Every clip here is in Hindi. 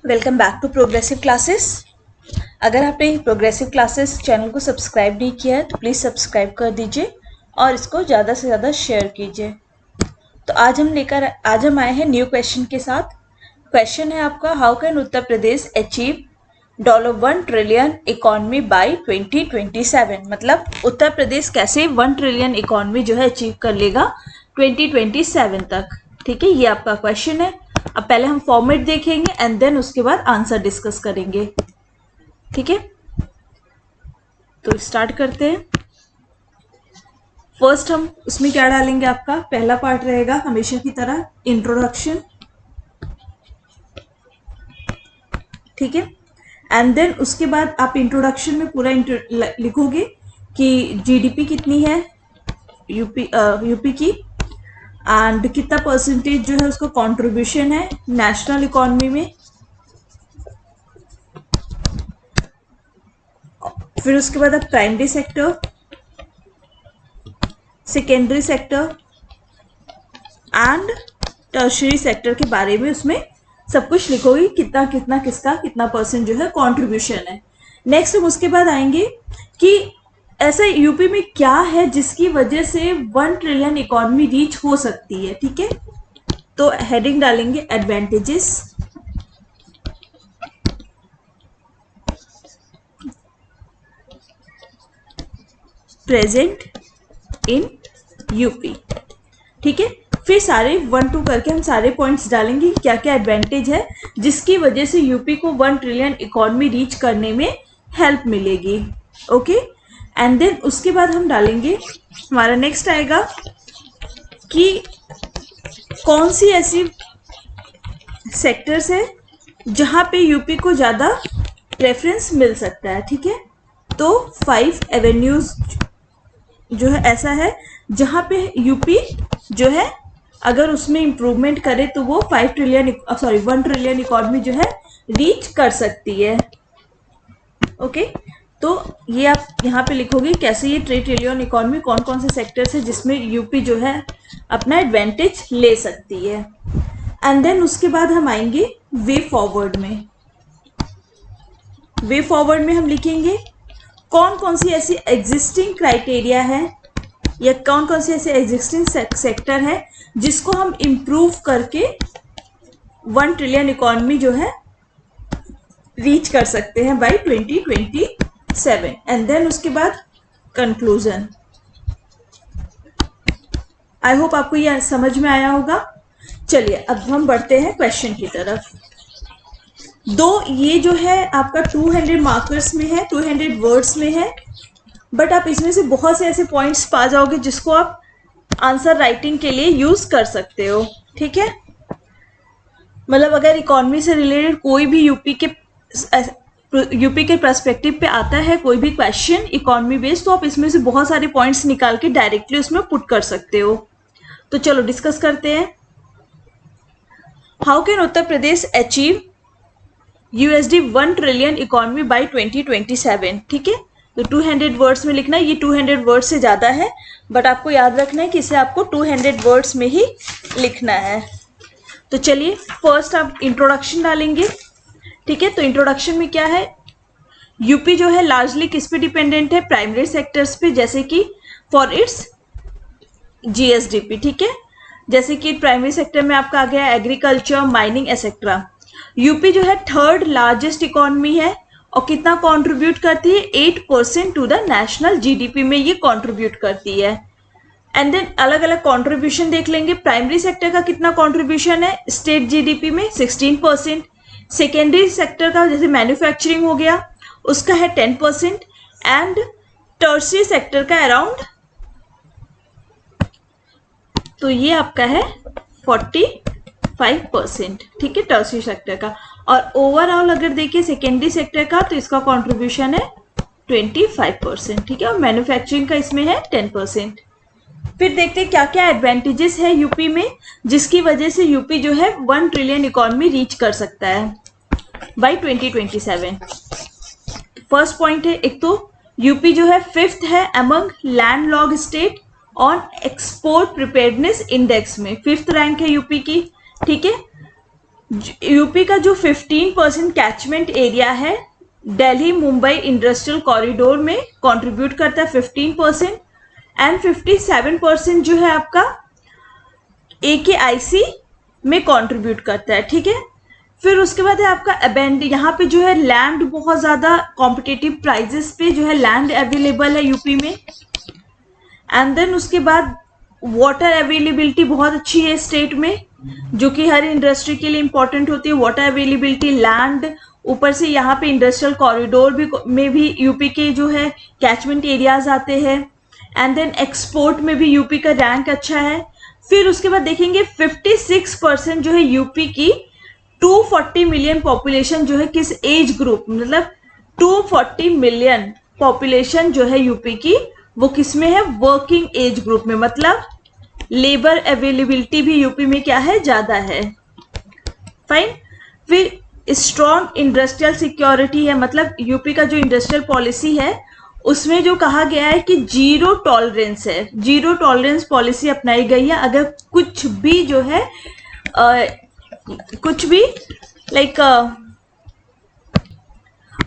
Welcome back to progressive classes. अगर आपने प्रोग्रेसिव क्लासेस चैनल को सब्सक्राइब नहीं किया है तो प्लीज़ सब्सक्राइब कर दीजिए और इसको ज़्यादा से ज़्यादा शेयर कीजिए। तो आज हम आए हैं न्यू क्वेश्चन के साथ। क्वेश्चन है आपका, how can Uttar Pradesh achieve $1 trillion economy bye 2027। मतलब उत्तर प्रदेश कैसे 1 ट्रिलियन इकोनॉमी जो है अचीव कर लेगा 2027 तक। ठीक है, ये आपका क्वेश्चन है। अब पहले हम फॉर्मेट देखेंगे एंड देन उसके बाद आंसर डिस्कस करेंगे। ठीक है, तो स्टार्ट करते हैं। फर्स्ट हम उसमें क्या डालेंगे, आपका पहला पार्ट रहेगा हमेशा की तरह इंट्रोडक्शन। ठीक है, एंड देन उसके बाद आप इंट्रोडक्शन में पूरा लिखोगे कि जीडीपी कितनी है यूपी की, एंड कितना परसेंटेज जो है उसका कंट्रीब्यूशन है नेशनल इकोनॉमी में। फिर उसके बाद आप primary sector, secondary sector and tertiary sector के बारे में उसमें सब कुछ लिखोगे, कितना कितना किसका कितना परसेंट जो है कंट्रीब्यूशन है। नेक्स्ट हम उसके बाद आएंगे कि ऐसा यूपी में क्या है जिसकी वजह से 1 ट्रिलियन इकोनॉमी रीच हो सकती है। ठीक है, तो हेडिंग डालेंगे एडवांटेजेस, प्रेजेंट इन यूपी। ठीक है, फिर सारे 1-2 करके हम सारे पॉइंट्स डालेंगे क्या क्या एडवांटेज है जिसकी वजह से यूपी को 1 ट्रिलियन इकोनॉमी रीच करने में हेल्प मिलेगी। ओके, एंड देन उसके बाद हम डालेंगे, हमारा नेक्स्ट आएगा कि कौन सी ऐसी सेक्टर्स है जहां पे यूपी को ज़्यादा प्रेफरेंस मिल सकता है। ठीक है, तो 5 एवेन्यूज जो है ऐसा है जहां पे यूपी जो है अगर उसमें इम्प्रूवमेंट करे तो वो 1 ट्रिलियन इकोनॉमी जो है रीच कर सकती है। ओके, तो ये आप यहाँ पे लिखोगे कैसे ये 3 ट्रिलियन इकोनॉमी, कौन कौन से सेक्टर्स है जिसमें यूपी जो है अपना एडवांटेज ले सकती है। एंड देन उसके बाद हम आएंगे वे फॉरवर्ड में। वे फॉरवर्ड में हम लिखेंगे कौन कौन सी ऐसी एग्जिस्टिंग क्राइटेरिया है या कौन कौन से ऐसे एग्जिस्टिंग सेक्टर है जिसको हम इम्प्रूव करके 1 ट्रिलियन इकोनॉमी जो है रीच कर सकते हैं बाय 2027। एंड देन उसके बाद कंक्लूजन। आई होप आपको यह समझ में आया होगा। चलिए अब हम बढ़ते हैं क्वेश्चन की तरफ। ये जो है आपका 200 मार्कर्स में है, 200 वर्ड्स में है, बट आप इसमें से बहुत से ऐसे पॉइंट्स पा जाओगे जिसको आप आंसर राइटिंग के लिए यूज कर सकते हो। ठीक है, मतलब अगर इकोनॉमी से रिलेटेड कोई भी यूपी के पर्सपेक्टिव पे आता है कोई भी क्वेश्चन इकोनॉमी बेस्ड, तो आप इसमें से बहुत सारे पॉइंट्स निकाल के डायरेक्टली उसमें पुट कर सकते हो। तो चलो डिस्कस करते हैं। How can Uttar Pradesh achieve $1 trillion economy bye 2027। ठीक है, तो 200 वर्ड्स में लिखना है। ये 200 वर्ड्स से ज़्यादा है, बट आपको याद रखना है कि इसे आपको 200 वर्ड्स में ही लिखना है। तो चलिए फर्स्ट आप इंट्रोडक्शन डालेंगे। ठीक है, तो इंट्रोडक्शन में क्या है, यूपी जो है लार्जली किस पे डिपेंडेंट है, प्राइमरी सेक्टर्स पे, जैसे कि फॉर इट्स जीएसडीपी। ठीक है, जैसे कि प्राइमरी सेक्टर में आपका आ गया एग्रीकल्चर, माइनिंग एक्सेट्रा। यूपी जो है 3rd लार्जेस्ट इकोनॉमी है और कितना कंट्रीब्यूट करती है, 8% टू द नेशनल जीडीपी में ये कंट्रीब्यूट करती है। एंड देन अलग अलग कंट्रीब्यूशन देख लेंगे। प्राइमरी सेक्टर का कितना कंट्रीब्यूशन है स्टेट जीडीपी में, 16%। सेकेंडरी सेक्टर का जैसे मैन्युफैक्चरिंग हो गया उसका है 10%, एंड टर्शियरी सेक्टर का अराउंड, तो ये आपका है 45%। ठीक है, टर्शियरी सेक्टर का। और ओवरऑल अगर देखिए सेकेंडरी सेक्टर का तो इसका कंट्रीब्यूशन है 25%। ठीक है, और मैन्युफैक्चरिंग का इसमें है 10%। फिर देखते हैं क्या क्या एडवांटेजेस है यूपी में जिसकी वजह से यूपी जो है 1 ट्रिलियन इकोनॉमी रीच कर सकता है बाय 2027। फर्स्ट पॉइंट है, एक तो यूपी जो है 5th है among landlocked state on export preparedness index में, 5th रैंक है यूपी की। ठीक है, यूपी का जो 15% कैचमेंट एरिया है दिल्ली मुंबई इंडस्ट्रियल कॉरिडोर में कंट्रीब्यूट करता है 15%, एंड 57% जो है आपका AKIC में कंट्रीब्यूट करता है, ठीक है। फिर उसके बाद है आपका अबेंड, यहाँ पे जो है लैंड बहुत ज़्यादा कॉम्पिटिटिव प्राइजेस पे जो है लैंड अवेलेबल है यूपी में। एंड देन उसके बाद वाटर अवेलेबिलिटी बहुत अच्छी है स्टेट में, जो कि हर इंडस्ट्री के लिए इम्पोर्टेंट होती है। वाटर अवेलेबिलिटी, लैंड, ऊपर से यहाँ पे इंडस्ट्रियल कॉरिडोर भी में भी यूपी के जो है कैचमेंट एरियाज आते हैं। एंड देन एक्सपोर्ट में भी यूपी का रैंक अच्छा है। फिर उसके बाद देखेंगे 56% जो है यूपी की 240 मिलियन पॉपुलेशन जो है किस एज ग्रुप, मतलब 240 मिलियन पॉपुलेशन जो है यूपी की वो किस में है, वर्किंग एज ग्रुप में, मतलब लेबर अवेलेबिलिटी भी यूपी में क्या है, ज्यादा है। फाइन। फिर स्ट्रॉन्ग इंडस्ट्रियल सिक्योरिटी है, मतलब यूपी का जो इंडस्ट्रियल पॉलिसी है उसमें जो कहा गया है कि जीरो टॉलरेंस है, जीरो टॉलरेंस पॉलिसी अपनाई गई है। अगर कुछ भी जो है कुछ भी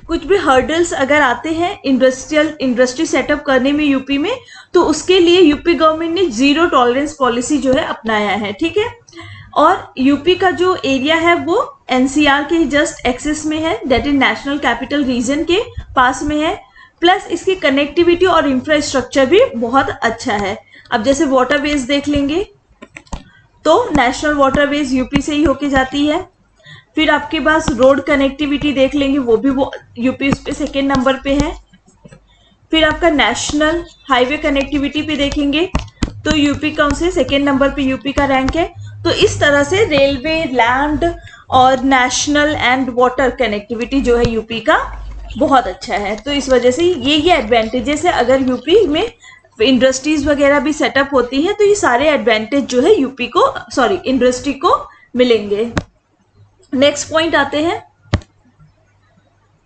कुछ भी हर्डल्स अगर आते हैं इंडस्ट्री सेटअप करने में यूपी में, तो उसके लिए यूपी गवर्नमेंट ने जीरो टॉलरेंस पॉलिसी जो है अपनाया है, ठीक है। और यूपी का जो एरिया है वो NCR के जस्ट एक्सेस में है, that is national capital region के पास में है। प्लस इसकी कनेक्टिविटी और इंफ्रास्ट्रक्चर भी बहुत अच्छा है। अब जैसे वाटरवेज देख लेंगे तो नेशनल वाटरवेज यूपी से ही होके जाती है। फिर आपके पास रोड कनेक्टिविटी देख लेंगे, वो भी वो यूपी उस पे सेकेंड नंबर पे है। फिर आपका नेशनल हाईवे कनेक्टिविटी पे देखेंगे तो यूपी कौन से सेकेंड नंबर पे यूपी का रैंक है। तो इस तरह से रेलवे, लैंड और नेशनल एंड वाटर कनेक्टिविटी जो है यूपी का बहुत अच्छा है। तो इस वजह से ये एडवांटेजेस है। अगर यूपी में इंडस्ट्रीज वगैरह भी सेटअप होती हैं तो ये सारे एडवांटेज जो है यूपी को, सॉरी इंडस्ट्री को मिलेंगे। नेक्स्ट पॉइंट आते हैं।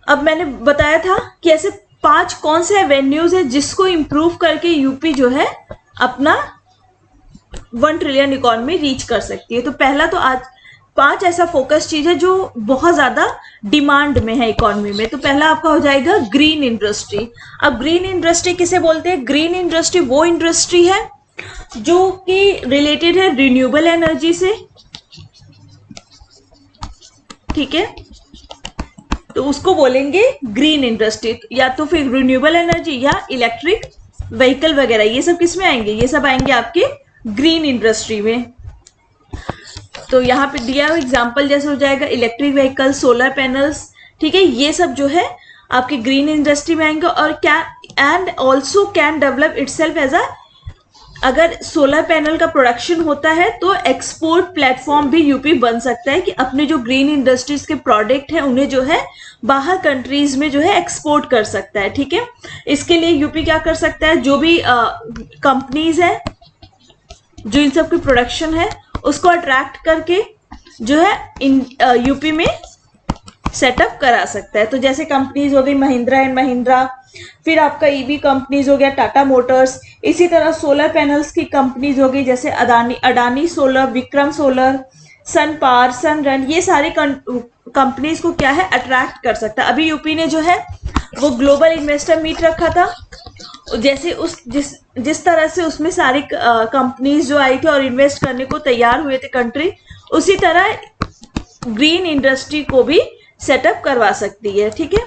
अब मैंने बताया था कि ऐसे 5 कौन से एवेन्यूज है जिसको इंप्रूव करके यूपी जो है अपना 1 ट्रिलियन इकोनॉमी रीच कर सकती है। तो पहला तो आज 5 ऐसा फोकस चीज है जो बहुत ज्यादा डिमांड में है इकोनॉमी में। तो पहला आपका हो जाएगा ग्रीन इंडस्ट्री। अब ग्रीन इंडस्ट्री किसे बोलते हैं? ग्रीन इंडस्ट्री वो इंडस्ट्री है जो कि रिलेटेड है रिन्यूएबल एनर्जी से, ठीक है। तो उसको बोलेंगे ग्रीन इंडस्ट्री, या तो फिर रिन्यूएबल एनर्जी या इलेक्ट्रिक व्हीकल वगैरह, ये सब किस में आएंगे? ये सब आएंगे आपके ग्रीन इंडस्ट्री में। तो यहाँ पे दिया हुआ एग्जांपल जैसे हो जाएगा इलेक्ट्रिक व्हीकल, सोलर पैनल्स, ठीक है। ये सब जो है आपके ग्रीन इंडस्ट्री में आएंगे। और and also can develop itself as a, अगर सोलर पैनल का प्रोडक्शन होता है तो एक्सपोर्ट प्लेटफॉर्म भी यूपी बन सकता है कि अपने जो ग्रीन इंडस्ट्रीज के प्रोडक्ट हैं उन्हें जो है बाहर कंट्रीज में जो है एक्सपोर्ट कर सकता है, ठीक है। इसके लिए यूपी क्या कर सकता है? जो भी कंपनीज है जो इन सब की प्रोडक्शन है उसको अट्रैक्ट करके जो है यूपी में सेटअप करा सकता है। तो जैसे कंपनीज हो गई महिंद्रा एंड महिंद्रा, फिर आपका ईवी कंपनीज हो गया टाटा मोटर्स, इसी तरह सोलर पैनल्स की कंपनीज हो गई जैसे Adani solar, Vikram solar, sun power, Sunrun, ये सारे कंपनीज को क्या है अट्रैक्ट कर सकता है। अभी यूपी ने जो है वो ग्लोबल इन्वेस्टर मीट रखा था, जैसे जिस तरह से उसमें सारी कंपनीज जो आई थी और इन्वेस्ट करने को तैयार हुए थे कंट्री, उसी तरह ग्रीन इंडस्ट्री को भी सेटअप करवा सकती है, ठीक है।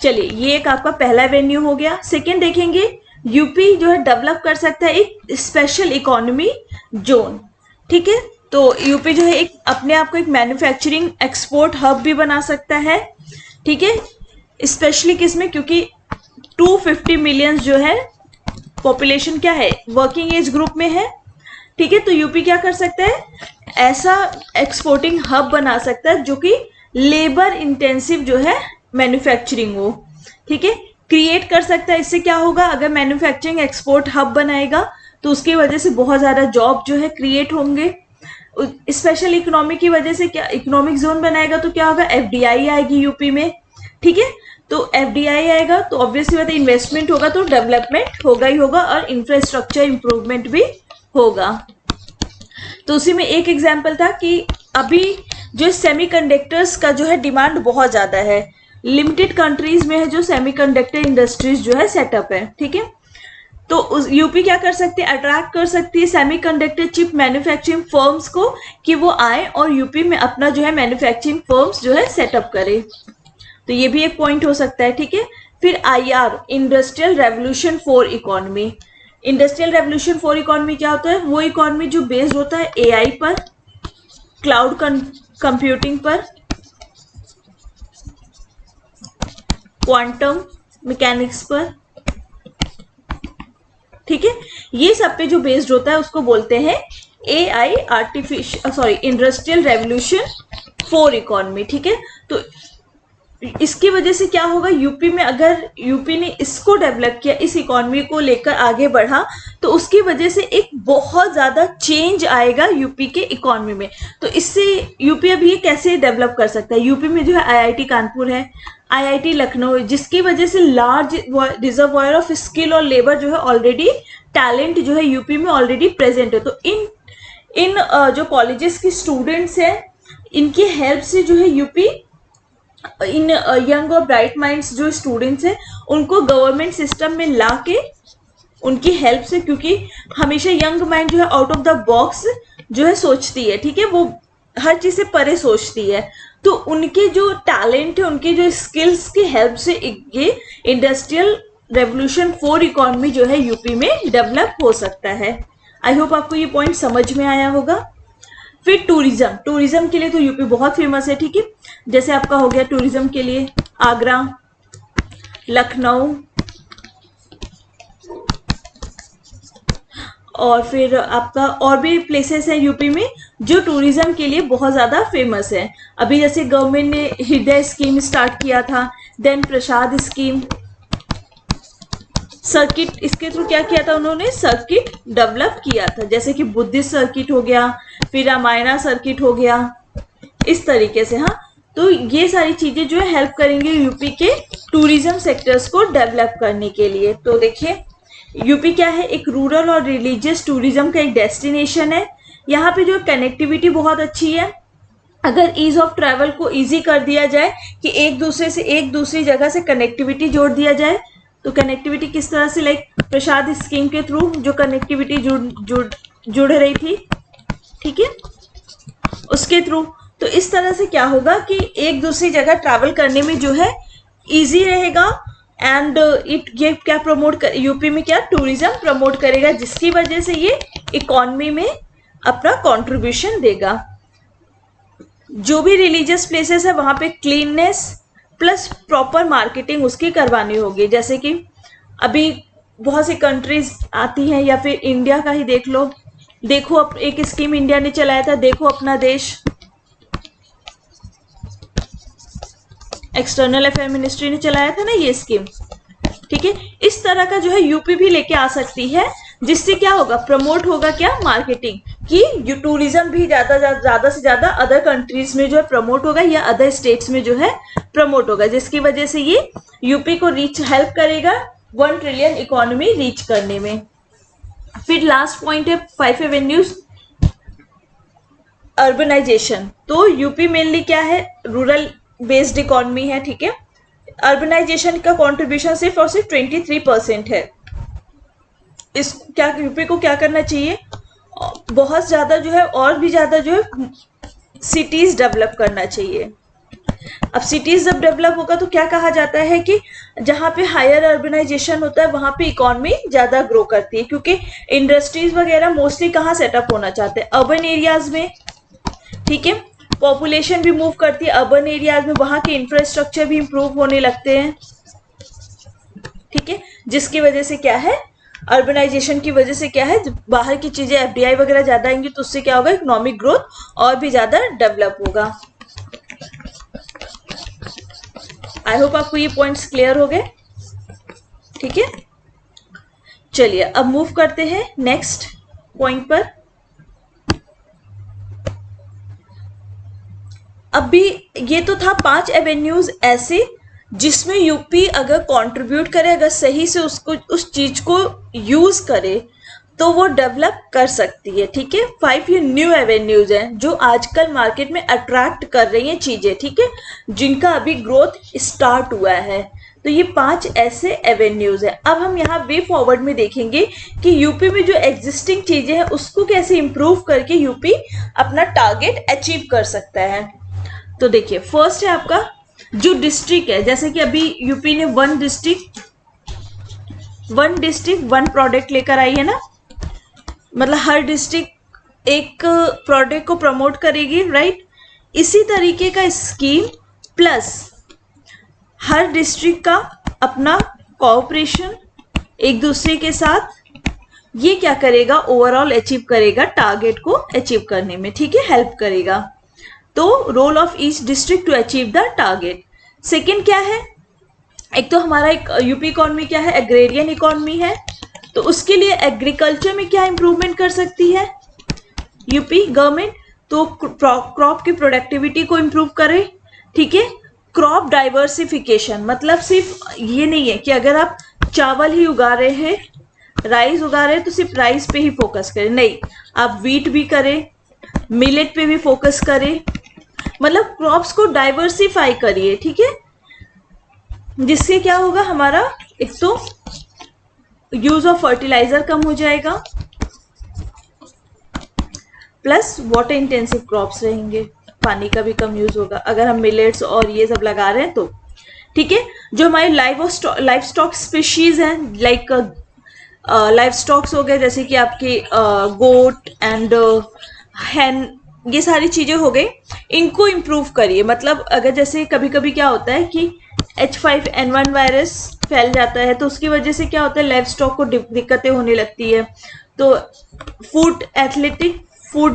चलिए, ये एक आपका पहला वेन्यू हो गया। सेकंड देखेंगे, यूपी जो है डेवलप कर सकता है एक स्पेशल इकोनॉमी जोन, ठीक है। तो यूपी जो है एक अपने आप को एक मैन्युफैक्चरिंग एक्सपोर्ट हब भी बना सकता है, ठीक है। स्पेशली किसमें? क्योंकि 250 मिलियन जो है पॉपुलेशन क्या है वर्किंग एज ग्रुप में है, ठीक है। तो यूपी क्या कर सकता है? ऐसा एक्सपोर्टिंग हब बना सकता है जो कि लेबर इंटेंसिव जो है मैन्युफैक्चरिंग हो, ठीक है, क्रिएट कर सकता है। इससे क्या होगा? अगर मैन्युफैक्चरिंग एक्सपोर्ट हब बनाएगा तो उसकी वजह से बहुत ज़्यादा जॉब जो है क्रिएट होंगे। स्पेशल इकोनॉमी की वजह से क्या, इकोनॉमिक जोन बनाएगा तो क्या होगा? FDI आएगी यूपी में, ठीक है। तो FDI आएगा तो ऑब्वियसली बात है इन्वेस्टमेंट होगा तो डेवलपमेंट होगा ही होगा और इंफ्रास्ट्रक्चर इंप्रूवमेंट भी होगा। तो उसी में एक एग्जाम्पल था कि अभी जो सेमीकंडक्टर्स का जो है डिमांड बहुत ज़्यादा है, लिमिटेड कंट्रीज में है जो सेमीकंडक्टर इंडस्ट्रीज जो है सेटअप है, ठीक है। तो उस यूपी क्या कर सकती है, अट्रैक्ट कर सकती है सेमीकंडक्टर चिप मैन्युफैक्चरिंग फर्म्स को कि वो आए और यूपी में अपना जो है मैन्युफैक्चरिंग फर्म्स जो है सेटअप करे। तो ये भी एक पॉइंट हो सकता है, ठीक है। फिर IR industrial revolution 4 economy. Industrial revolution 4 economy क्या होता है, वो इकोनॉमी जो बेस्ड होता है AI पर, क्लाउड कंप्यूटिंग पर, क्वांटम मैकेनिक्स पर, ठीक है। ये सब पे जो बेस्ड होता है उसको बोलते हैं AI इंडस्ट्रियल रेवोल्यूशन 4 इकोनॉमी, ठीक है। तो इसकी वजह से क्या होगा, यूपी में अगर यूपी ने इसको डेवलप किया, इस इकोनॉमी को लेकर आगे बढ़ा, तो उसकी वजह से एक बहुत ज़्यादा चेंज आएगा यूपी के इकोनॉमी में। तो इससे यूपी अब ये कैसे डेवलप कर सकता है, यूपी में जो है IIT कानपुर है, IIT लखनऊ, जिसकी वजह से लार्ज रिजर्वॉयर ऑफ स्किल और लेबर जो है ऑलरेडी टैलेंट जो है यूपी में ऑलरेडी प्रेजेंट है। तो इन जो कॉलेजेस की स्टूडेंट्स हैं, इनकी हेल्प से जो है यूपी इन यंग और ब्राइट माइंड्स जो स्टूडेंट्स हैं उनको गवर्नमेंट सिस्टम में ला के उनकी हेल्प से, क्योंकि हमेशा यंग माइंड जो है आउट ऑफ द बॉक्स जो है सोचती है, ठीक है, वो हर चीज से परे सोचती है। तो उनके जो टैलेंट है, उनके जो स्किल्स की हेल्प से ये इंडस्ट्रियल रेवोल्यूशन 4 इकोनॉमी जो है यूपी में डेवलप हो सकता है। आई होप आपको ये पॉइंट समझ में आया होगा। फिर टूरिज्म के लिए तो यूपी बहुत फेमस है, ठीक है। जैसे आपका हो गया टूरिज्म के लिए आगरा, लखनऊ, और फिर आपका और भी प्लेसेस हैं यूपी में जो टूरिज्म के लिए बहुत ज़्यादा फेमस है। अभी जैसे गवर्नमेंट ने हृदय स्कीम स्टार्ट किया था, देन प्रसाद स्कीम, सर्किट, इसके थ्रू क्या किया था उन्होंने, सर्किट डेवलप किया था, जैसे कि बुद्धिस्ट सर्किट हो गया, फिर रामायणा सर्किट हो गया, इस तरीके से। हाँ, तो ये सारी चीजें जो है हेल्प करेंगे यूपी के टूरिज्म सेक्टर्स को डेवलप करने के लिए। तो देखिए यूपी क्या है, एक रूरल और रिलीजियस टूरिज्म का एक डेस्टिनेशन है। यहाँ पे जो कनेक्टिविटी बहुत अच्छी है। अगर ईज ऑफ ट्रैवल को ईजी कर दिया जाए कि एक दूसरे से एक दूसरी जगह से कनेक्टिविटी जोड़ दिया जाए, तो कनेक्टिविटी किस तरह से, लाइक प्रसाद स्कीम के थ्रू जो कनेक्टिविटी जुड़ रही थी, ठीक है, उसके थ्रू। तो इस तरह से क्या होगा कि एक दूसरी जगह ट्रैवल करने में जो है इजी रहेगा, एंड ये क्या प्रमोट कर, यूपी में क्या टूरिज्म प्रमोट करेगा, जिसकी वजह से ये इकोनॉमी में अपना कंट्रीब्यूशन देगा। जो भी रिलीजियस प्लेसेस है वहां पे क्लीननेस प्लस प्रॉपर मार्केटिंग उसकी करवानी होगी। जैसे कि अभी बहुत सी कंट्रीज आती हैं, या फिर इंडिया का ही देख लो, देखो अब एक स्कीम इंडिया ने चलाया था, देखो अपना देश, एक्सटर्नल अफेयर मिनिस्ट्री ने चलाया था ना ये स्कीम, ठीक है। इस तरह का जो है यूपी भी लेके आ सकती है, जिससे क्या होगा, प्रमोट होगा क्या, मार्केटिंग, कि टूरिज्म भी ज्यादा से ज्यादा अदर कंट्रीज में जो है प्रमोट होगा, या अदर स्टेट्स में जो है प्रमोट होगा, जिसकी वजह से ये यूपी को रीच हेल्प करेगा 1 ट्रिलियन इकोनॉमी रीच करने में। फिर लास्ट पॉइंट है 5 एवेन्यूज अर्बनाइजेशन। तो यूपी मेनली क्या है, रूरल बेस्ड इकोनॉमी है, ठीक है। अर्बनाइजेशन का कंट्रीब्यूशन सिर्फ और सिर्फ 23% है। इस क्या यूपी को क्या करना चाहिए, बहुत ज्यादा जो है, और भी ज्यादा जो है सिटीज डेवलप करना चाहिए। अब सिटीज जब डेवलप होगा तो क्या कहा जाता है कि जहाँ पे हायर अर्बनाइजेशन होता है वहां पे इकोनॉमी ज्यादा ग्रो करती है, क्योंकि इंडस्ट्रीज वगैरह मोस्टली कहाँ सेटअप होना चाहते हैं, अर्बन एरियाज में, ठीक है। पॉपुलेशन भी मूव करती है अर्बन एरियाज में, वहां के इंफ्रास्ट्रक्चर भी इंप्रूव होने लगते हैं, ठीक है। जिसकी वजह से क्या है, अर्बनाइजेशन की वजह से क्या है, बाहर की चीजें FDI वगैरह ज्यादा आएंगी, तो उससे क्या होगा, इकोनॉमिक ग्रोथ और भी ज्यादा डेवलप होगा। आई होप आपको ये पॉइंट्स क्लियर हो गए, ठीक है। चलिए अब मूव करते हैं नेक्स्ट पॉइंट पर। अभी ये तो था 5 एवेन्यूज ऐसे जिसमें यूपी अगर कंट्रीब्यूट करे, अगर सही से उसको उस चीज को यूज करे, तो वो डेवलप कर सकती है। ठीक है, 5 ये न्यू एवेन्यूज हैं जो आजकल मार्केट में अट्रैक्ट कर रही हैं चीजें, ठीक है, जिनका अभी ग्रोथ स्टार्ट हुआ है। तो ये 5 ऐसे एवेन्यूज हैं। अब हम यहाँ वे फॉरवर्ड में देखेंगे कि यूपी में जो एग्जिस्टिंग चीजें हैं उसको कैसे इंप्रूव करके यूपी अपना टारगेट अचीव कर सकता है। तो देखिए, फर्स्ट है आपका जो डिस्ट्रिक्ट है, जैसे कि अभी यूपी ने वन डिस्ट्रिक्ट वन प्रोडक्ट लेकर आई है ना, मतलब हर डिस्ट्रिक्ट एक प्रोडक्ट को प्रमोट करेगी, राइट। इसी तरीके का स्कीम प्लस हर डिस्ट्रिक्ट का अपना कोऑपरेशन एक दूसरे के साथ, ये क्या करेगा, ओवरऑल अचीव करेगा, टारगेट को अचीव करने में, ठीक है, हेल्प करेगा। तो role of each district to achieve the target. Second क्या है, एक तो हमारा एक यूपी इकोनॉमी क्या है, एग्रेरियन इकोनॉमी है, तो उसके लिए एग्रीकल्चर में क्या इंप्रूवमेंट कर सकती है यूपी गवर्नमेंट, तो क्रॉप की प्रोडक्टिविटी को इंप्रूव करे, ठीक है। क्रॉप डाइवर्सिफिकेशन, मतलब सिर्फ ये नहीं है कि अगर आप चावल ही उगा रहे हैं, राइस उगा रहे हैं तो सिर्फ राइस पे ही फोकस करें, नहीं, आप वीट भी करें, मिलेट पे भी फोकस करें, मतलब क्रॉप्स को डाइवर्सिफाई करिए, ठीक है, जिससे क्या होगा, हमारा एक तो यूज ऑफ फर्टिलाइजर कम हो जाएगा, प्लस वाटर इंटेंसिव क्रॉप्स रहेंगे, पानी का भी कम यूज होगा अगर हम मिलेट्स और ये सब लगा रहे हैं तो, ठीक है। जो हमारी लाइव स्टॉक स्पीशीज हैं, लाइक लाइव स्टॉक्स हो गए, जैसे कि आपके गोट एंड हैन, ये सारी चीजें हो गई, इनको इम्प्रूव करिए। मतलब अगर जैसे कभी कभी क्या होता है कि H5N1 वायरस फैल जाता है, तो उसकी वजह से क्या होता है, लाइव स्टॉक को दिक्कतें होने लगती है, तो फूड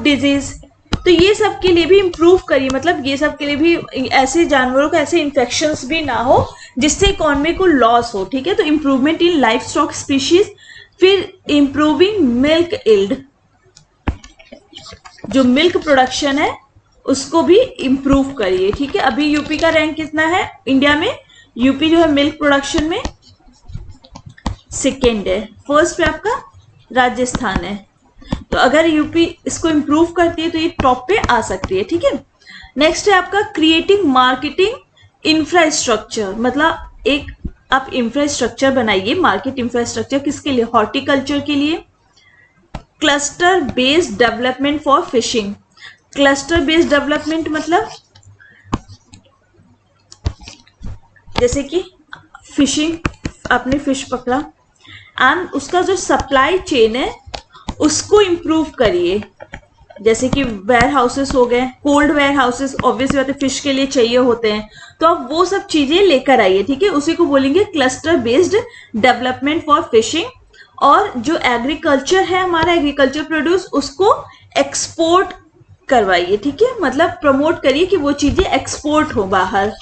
डिजीज, तो ये सब के लिए भी इम्प्रूव करिए, मतलब ये सब के लिए भी ऐसे जानवरों को ऐसे इन्फेक्शंस भी ना हो जिससे इकोनॉमी को लॉस हो, ठीक है। तो improvement in life stock species, फिर इम्प्रूविंग मिल्क इल्ड, जो मिल्क प्रोडक्शन है उसको भी इम्प्रूव करिए, ठीक है। अभी यूपी का रैंक कितना है इंडिया में, यूपी जो है मिल्क प्रोडक्शन में सेकेंड है, फर्स्ट पे आपका राजस्थान है। तो अगर यूपी इसको इम्प्रूव करती है तो ये टॉप पे आ सकती है, ठीक है। नेक्स्ट है आपका क्रिएटिंग मार्केटिंग इंफ्रास्ट्रक्चर, मतलब एक आप इंफ्रास्ट्रक्चर बनाइए, मार्केट इंफ्रास्ट्रक्चर किसके लिए, हॉर्टिकल्चर के लिए। Cluster based development for fishing, cluster based development मतलब जैसे कि फिशिंग, आपने फिश पकड़ा एंड उसका जो सप्लाई चेन है उसको इम्प्रूव करिए, जैसे कि वेयर हाउसेस हो गए, कोल्ड वेयर हाउसेस ऑब्वियसली बात है फिश के लिए चाहिए होते हैं, तो आप वो सब चीजें लेकर आइए, ठीक है। उसी को बोलेंगे cluster based development for fishing. और जो एग्रीकल्चर है हमारा, एग्रीकल्चर प्रोड्यूस, उसको एक्सपोर्ट करवाइए, ठीक है, मतलब प्रमोट करिए कि वो चीजें एक्सपोर्ट हो बाहर,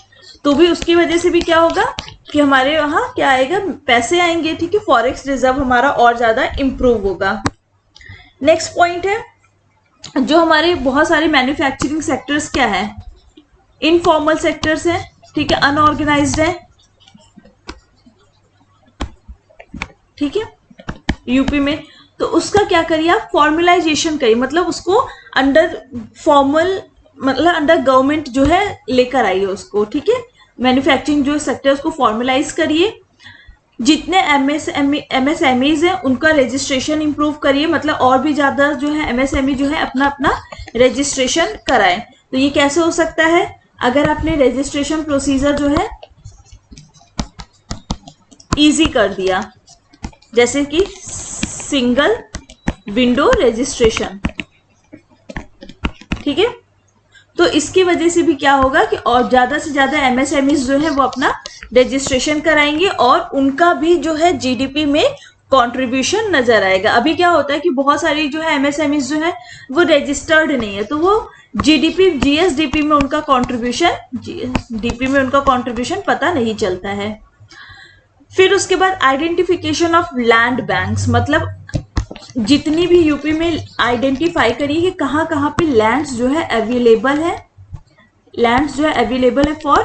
तो भी उसकी वजह से भी क्या होगा कि हमारे वहां क्या आएगा, पैसे आएंगे, ठीक है, फॉरेक्स रिजर्व हमारा और ज्यादा इंप्रूव होगा। नेक्स्ट पॉइंट है, जो हमारे बहुत सारे मैन्युफैक्चरिंग सेक्टर्स क्या है, इनफॉर्मल सेक्टर्स हैं, ठीक है, अनऑर्गेनाइज्ड है, ठीक है, यूपी में, तो उसका क्या करिए आप, फॉर्मलाइजेशन करिए, मतलब उसको अंडर फॉर्मल, मतलब अंडर गवर्नमेंट जो है लेकर आइए उसको, ठीक है। मैन्युफैक्चरिंग जो सेक्टर उसको फॉर्मलाइज करिए, जितने एमएसएमईज हैं उनका रजिस्ट्रेशन इंप्रूव करिए, मतलब और भी ज्यादा जो है एमएसएमई जो है अपना अपना रजिस्ट्रेशन कराएं। तो ये कैसे हो सकता है, अगर आपने रजिस्ट्रेशन प्रोसीजर जो है इजी कर दिया, जैसे कि सिंगल विंडो रजिस्ट्रेशन, ठीक है, तो इसकी वजह से भी क्या होगा कि और ज्यादा से ज्यादा एमएसएमईज जो है वो अपना रजिस्ट्रेशन कराएंगे और उनका भी जो है जीडीपी में कंट्रीब्यूशन नजर आएगा। अभी क्या होता है कि बहुत सारी जो है एमएसएमईज जो है वो रजिस्टर्ड नहीं है, तो वो जीडीपी जीएसडीपी में उनका कंट्रीब्यूशन पता नहीं चलता है। फिर उसके बाद आइडेंटिफिकेशन ऑफ लैंड बैंक्स, मतलब जितनी भी यूपी में आइडेंटिफाई करिए कि कहाँ कहाँ पे लैंड्स जो है अवेलेबल है, लैंड्स जो है अवेलेबल है फॉर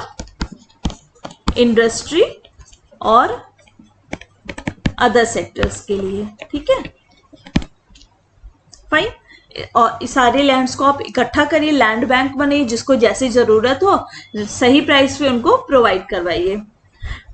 इंडस्ट्री और अदर सेक्टर्स के लिए, ठीक है। फाइन। और इस सारे लैंड्स को आप इकट्ठा करिए, लैंड बैंक बनाइए, जिसको जैसी जरूरत हो सही प्राइस पे उनको प्रोवाइड करवाइए।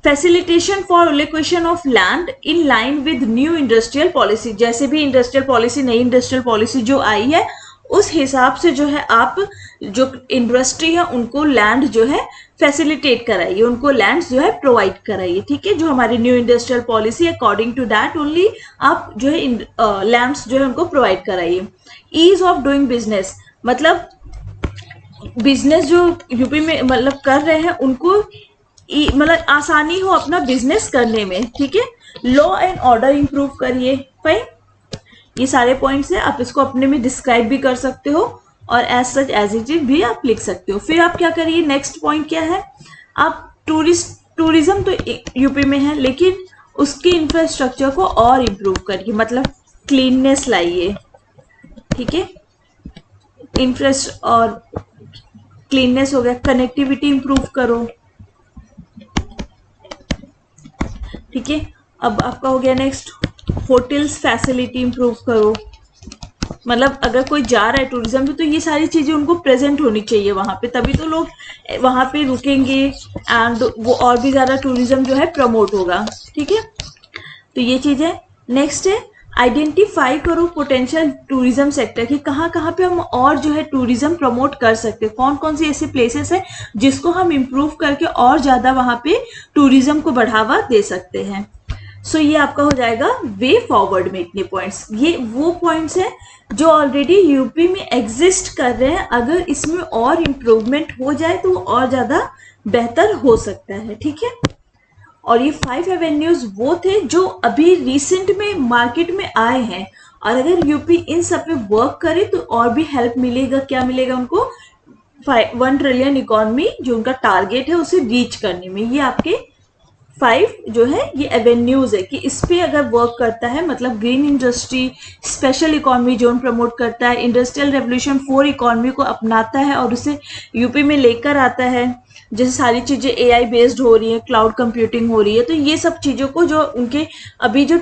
Facilitation for allocation of land in line with new industrial policy, जैसे भी इंडस्ट्रियल पॉलिसी, नई इंडस्ट्रियल पॉलिसी जो आई है उस हिसाब से जो है आप जो इंडस्ट्री है उनको लैंड जो है फैसिलिटेट कराइए, उनको लैंड जो है प्रोवाइड कराइए, ठीक है। जो हमारी new industrial policy according to that only आप जो है लैंड्स जो है उनको प्रोवाइड कराइए। ईज ऑफ डूइंग बिजनेस, मतलब बिजनेस जो यूपी में मतलब कर रहे हैं उनको मतलब आसानी हो अपना बिजनेस करने में, ठीक है। लॉ एंड ऑर्डर इंप्रूव करिए, फाइन। ये सारे पॉइंट्स हैं, आप इसको अपने में डिस्क्राइब भी कर सकते हो और as such as it is भी आप लिख सकते हो। फिर आप क्या करिए, नेक्स्ट पॉइंट क्या है, आप टूरिज्म तो यूपी में है लेकिन उसकी इंफ्रास्ट्रक्चर को और इम्प्रूव करिए, मतलब क्लीननेस लाइए, ठीक है। और क्लीननेस हो गया, कनेक्टिविटी इंप्रूव करो, ठीक है। अब आपका हो गया नेक्स्ट, होटल्स फैसिलिटी इंप्रूव करो, मतलब अगर कोई जा रहा है टूरिज्म पे तो ये सारी चीजें उनको प्रेजेंट होनी चाहिए वहां पे, तभी तो लोग वहां पे रुकेंगे एंड वो और भी ज्यादा टूरिज्म जो है प्रमोट होगा, ठीक है। तो ये चीज है। नेक्स्ट है आइडेंटिफाई करो पोटेंशियल टूरिज्म सेक्टर की, कहाँ कहाँ पे हम और जो है टूरिज्म प्रमोट कर सकते हैं, कौन कौन सी ऐसे प्लेसेस है जिसको हम इम्प्रूव करके और ज्यादा वहां पे टूरिज्म को बढ़ावा दे सकते हैं। सो ये आपका हो जाएगा वे फॉरवर्ड में इतने पॉइंट्स। ये वो पॉइंट्स हैं जो ऑलरेडी यूपी में एग्जिस्ट कर रहे हैं, अगर इसमें और इम्प्रूवमेंट हो जाए तो और ज्यादा बेहतर हो सकता है, ठीक है। और ये 5 एवेन्यूज वो थे जो अभी रिसेंट में मार्केट में आए हैं, और अगर यूपी इन सब पे वर्क करे तो और भी हेल्प मिलेगा। क्या मिलेगा उनको, 1 ट्रिलियन इकोनॉमी जो उनका टारगेट है उसे रीच करने में। ये आपके 5 जो है ये एवेन्यूज है कि इस पे अगर वर्क करता है, मतलब green industry, special economy zone promote करता है, इंडस्ट्रियल रेवोल्यूशन 4 इकोनॉमी को अपनाता है और उसे यूपी में लेकर आता है, जैसे सारी चीजें एआई बेस्ड हो रही है, क्लाउड कंप्यूटिंग हो रही है, तो ये सब चीजों को जो उनके अभी जो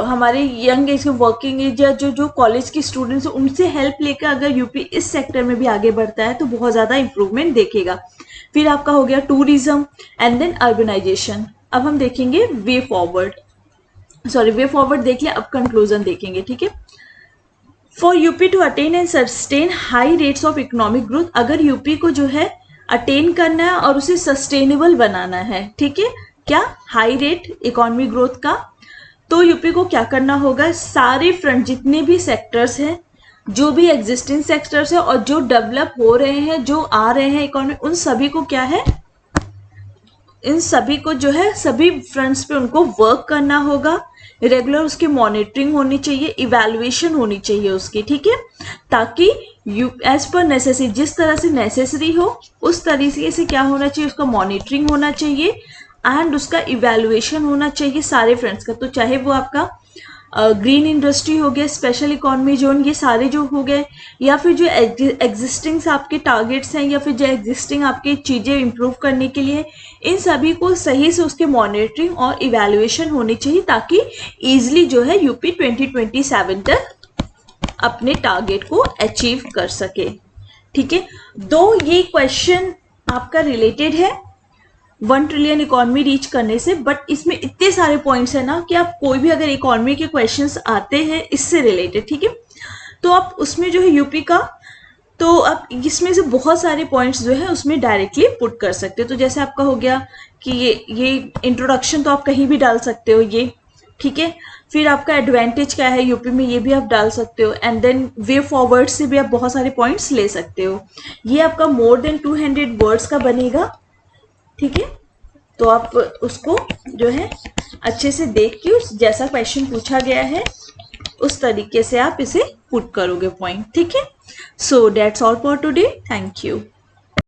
हमारे यंग एज के वर्किंग एज या जो कॉलेज के स्टूडेंट्स हैं उनसे हेल्प लेकर अगर यूपी इस सेक्टर में भी आगे बढ़ता है तो बहुत ज्यादा इंप्रूवमेंट देखेगा। फिर आपका हो गया टूरिज्म एंड देन अर्बनाइजेशन। अब हम देखेंगे वे फॉरवर्ड, वे फॉरवर्ड देख लिया, अब कंक्लूजन देखेंगे, ठीक है। For UP to attain and sustain high rates of economic growth, अगर यूपी को जो है अटेन करना है और उसे सस्टेनेबल बनाना है, ठीक है, क्या हाई रेट इकोनॉमी ग्रोथ का, तो यूपी को क्या करना होगा, सारे फ्रंट जितने भी सेक्टर्स हैं, जो भी एग्जिस्टिंग सेक्टर्स है और जो डेवलप हो रहे हैं, जो आ रहे हैं इकोनॉमी, उन सभी को क्या है, इन सभी को जो है सभी फ्रंट्स पे उनको वर्क करना होगा। रेगुलर उसकी मॉनिटरिंग होनी चाहिए, इवैल्यूएशन होनी चाहिए उसकी, ठीक है, ताकि एज पर नेसेसरी, जिस तरह से नेसेसरी हो उस तरीके से क्या होना चाहिए, उसका मॉनिटरिंग होना चाहिए एंड उसका इवैल्यूएशन होना चाहिए सारे फ्रंट्स का। तो चाहे वो आपका ग्रीन इंडस्ट्री हो गया, स्पेशल इकोनॉमी जोन, ये सारे जो हो गए, या फिर जो एग्जिस्टिंग आपके टारगेट्स हैं, या फिर जो एग्जिस्टिंग आपकी चीजें इंप्रूव करने के लिए, इन सभी को सही से उसके मॉनिटरिंग और इवैल्यूएशन होनी चाहिए, ताकि इजिली जो है यूपी 2027 तक अपने टारगेट को अचीव कर सके, ठीक है। दो ये क्वेश्चन आपका रिलेटेड है 1 ट्रिलियन इकोनॉमी रीच करने से, बट इसमें इतने सारे पॉइंट्स है ना कि आप कोई भी अगर इकोनॉमी के क्वेश्चंस आते हैं इससे रिलेटेड, ठीक है, तो आप उसमें जो है यूपी का, तो आप इसमें से बहुत सारे पॉइंट्स जो है उसमें डायरेक्टली पुट कर सकते हो। तो जैसे आपका हो गया कि ये इंट्रोडक्शन तो आप कहीं भी डाल सकते हो ये, ठीक है। फिर आपका एडवांटेज क्या है यूपी में, ये भी आप डाल सकते हो, एंड देन वे फॉरवर्ड से भी आप बहुत सारे पॉइंट्स ले सकते हो। ये आपका मोर देन 200 वर्ड्स का बनेगा, ठीक है। तो आप उसको जो है अच्छे से देख के उस जैसा क्वेश्चन पूछा गया है उस तरीके से आप इसे पुट करोगे पॉइंट, ठीक है। So that's all for today, thank you.